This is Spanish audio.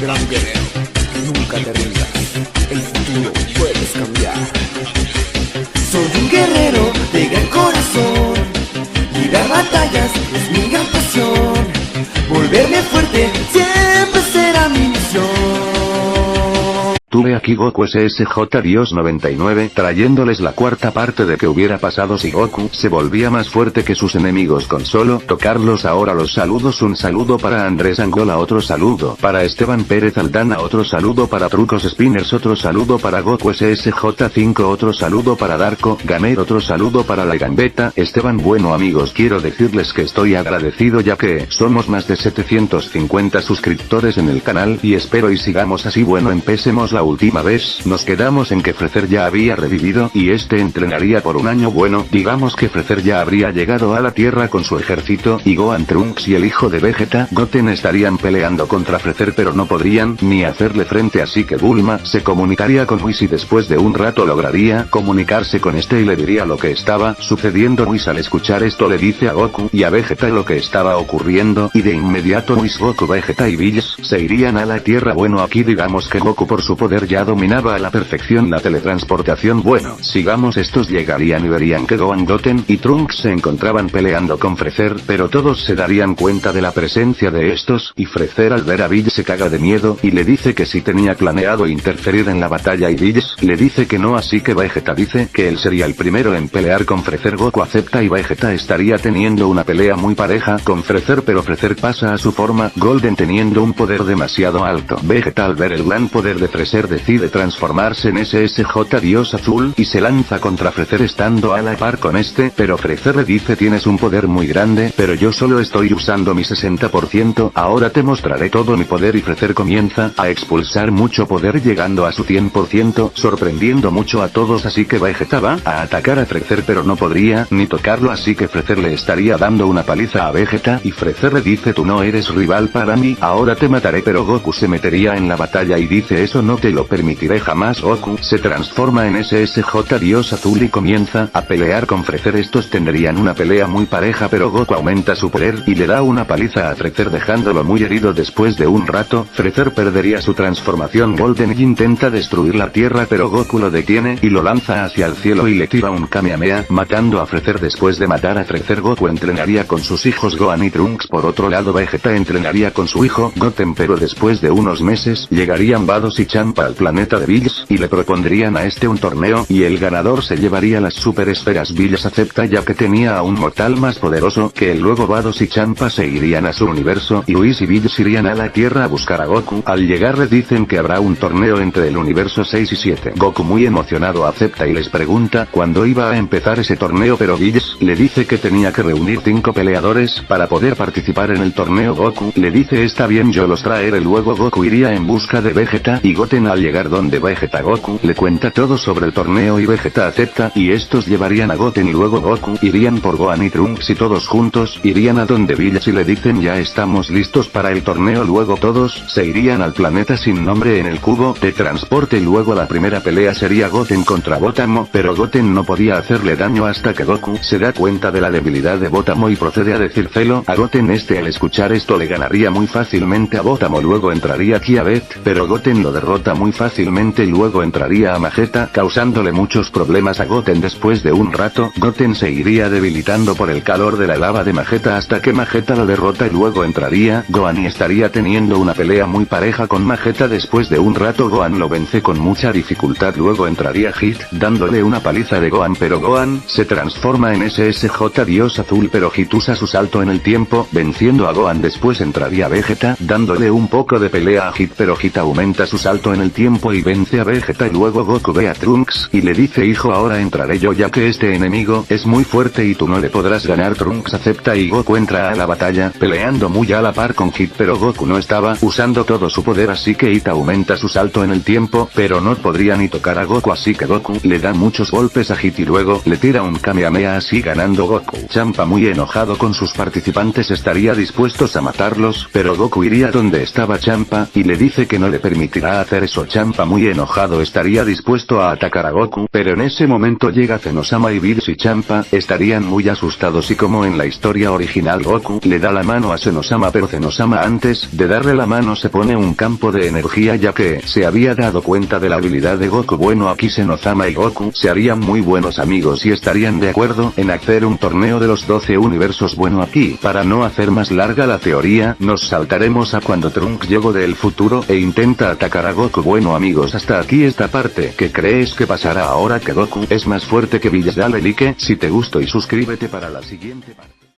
Gran guerrero, nunca te rindas, el futuro puedes cambiar. Soy un guerrero de gran corazón, librar batallas es mi gran pasión, volverme fuerte siempre será mi misión. Tuve aquí Goku SSJ Dios 99 trayéndoles la cuarta parte de qué hubiera pasado si Goku se volvía más fuerte que sus enemigos con solo tocarlos. Ahora los saludos, un saludo para Andrés Angola, otro saludo para Esteban Pérez Aldana, otro saludo para Trucos Spinners, otro saludo para Goku SSJ5, otro saludo para Darko Gamer, otro saludo para la Gambeta Esteban. Bueno amigos, quiero decirles que estoy agradecido ya que somos más de 750 suscriptores en el canal y espero y sigamos así. Bueno, empecemos. La última vez nos quedamos en que Freezer ya había revivido y este entrenaría por un año. Bueno, digamos que Freezer ya habría llegado a la Tierra con su ejército y Gohan, Trunks y el hijo de Vegeta, Goten, estarían peleando contra Freezer pero no podrían ni hacerle frente, así que Bulma se comunicaría con Whis y después de un rato lograría comunicarse con este y le diría lo que estaba sucediendo. Whis al escuchar esto le dice a Goku y a Vegeta lo que estaba ocurriendo y de inmediato Whis, Goku, Vegeta y Bills se irían a la Tierra. Bueno, aquí digamos que Goku por su poder ya dominaba a la perfección la teletransportación. Bueno, sigamos, estos llegarían y verían que Gohan, Goten y Trunks se encontraban peleando con Freezer, pero todos se darían cuenta de la presencia de estos y Freezer al ver a Bills se caga de miedo y le dice que sí tenía planeado interferir en la batalla y Bills le dice que no, así que Vegeta dice que él sería el primero en pelear con Freezer. Goku acepta y Vegeta estaría teniendo una pelea muy pareja con Freezer, pero Freezer pasa a su forma Golden teniendo un poder demasiado alto. Vegeta al ver el gran poder de Freezer decide transformarse en SSJ Dios Azul y se lanza contra Freezer estando a la par con este, pero Freezer le dice tienes un poder muy grande, pero yo solo estoy usando mi 60%, ahora te mostraré todo mi poder y Freezer comienza a expulsar mucho poder llegando a su 100%, sorprendiendo mucho a todos, así que Vegeta va a atacar a Freezer pero no podría ni tocarlo, así que Freezer le estaría dando una paliza a Vegeta y Freezer le dice tú no eres rival para mí, ahora te mataré, pero Goku se metería en la batalla y dice eso no te lo permitiré jamás. Goku se transforma en SSJ Dios Azul y comienza a pelear con Freezer. Estos tendrían una pelea muy pareja pero Goku aumenta su poder y le da una paliza a Freezer dejándolo muy herido. Después de un rato, Freezer perdería su transformación Golden y intenta destruir la Tierra pero Goku lo detiene y lo lanza hacia el cielo y le tira un Kamehameha matando a Freezer. Después de matar a Freezer, Goku entrenaría con sus hijos Gohan y Trunks. Por otro lado, Vegeta entrenaría con su hijo Goten, pero después de unos meses llegarían Vados y Champa al planeta de Bills y le propondrían a este un torneo y el ganador se llevaría las super esferas. Bills acepta ya que tenía a un mortal más poderoso que él. Luego Vados y Champa se irían a su universo y Whis y Bills irían a la Tierra a buscar a Goku. Al llegar le dicen que habrá un torneo entre el universo 6 y 7. Goku muy emocionado acepta y les pregunta cuándo iba a empezar ese torneo, pero Bills le dice que tenía que reunir 5 peleadores para poder participar en el torneo. Goku le dice está bien, yo los traeré. Luego Goku iría en busca de Vegeta y Goten. Al llegar donde Vegeta, Goku le cuenta todo sobre el torneo y Vegeta acepta y estos llevarían a Goten y luego Goku irían por Gohan y Trunks y todos juntos irían a donde Bills y le dicen ya estamos listos para el torneo. Luego todos se irían al planeta sin nombre en el cubo de transporte. Luego la primera pelea sería Goten contra Botamo, pero Goten no podía hacerle daño hasta que Goku se da cuenta de la debilidad de Botamo y procede a decírselo a Goten. Este al escuchar esto le ganaría muy fácilmente a Botamo. Luego entraría Kiabet, pero Goten lo derrota muy fácilmente. Luego entraría a Mageta causándole muchos problemas a Goten. Después de un rato, Goten se iría debilitando por el calor de la lava de Mageta hasta que Mageta lo derrota y luego entraría Gohan y estaría teniendo una pelea muy pareja con Mageta. Después de un rato Gohan lo vence con mucha dificultad. Luego entraría Hit dándole una paliza de Gohan, pero Gohan se transforma en SSJ Dios Azul, pero Hit usa su salto en el tiempo venciendo a Gohan. Después entraría Vegeta dándole un poco de pelea a Hit, pero Hit aumenta su salto en el tiempo y vence a Vegeta. Y luego Goku ve a Trunks y le dice hijo ahora entraré yo ya que este enemigo es muy fuerte y tú no le podrás ganar. Trunks acepta y Goku entra a la batalla peleando muy a la par con Hit, pero Goku no estaba usando todo su poder, así que Hit aumenta su salto en el tiempo pero no podría ni tocar a Goku, así que Goku le da muchos golpes a Hit y luego le tira un Kamehameha así ganando Goku. Champa muy enojado con sus participantes estaría dispuestos a matarlos, pero Goku iría donde estaba Champa y le dice que no le permitirá hacer eso. eso Champa muy enojado estaría dispuesto a atacar a Goku, pero en ese momento llega Zenosama y Bills y Champa estarían muy asustados y como en la historia original Goku le da la mano a Zenosama, pero Zenosama antes de darle la mano se pone un campo de energía ya que se había dado cuenta de la habilidad de Goku. Bueno, aquí Zenosama y Goku se harían muy buenos amigos y estarían de acuerdo en hacer un torneo de los 12 universos. Bueno, aquí para no hacer más larga la teoría nos saltaremos a cuando Trunks llegó del futuro e intenta atacar a Goku. Bueno amigos, hasta aquí esta parte. ¿Qué crees que pasará ahora que Goku es más fuerte que Village? Dale like si te gustó y suscríbete para la siguiente parte.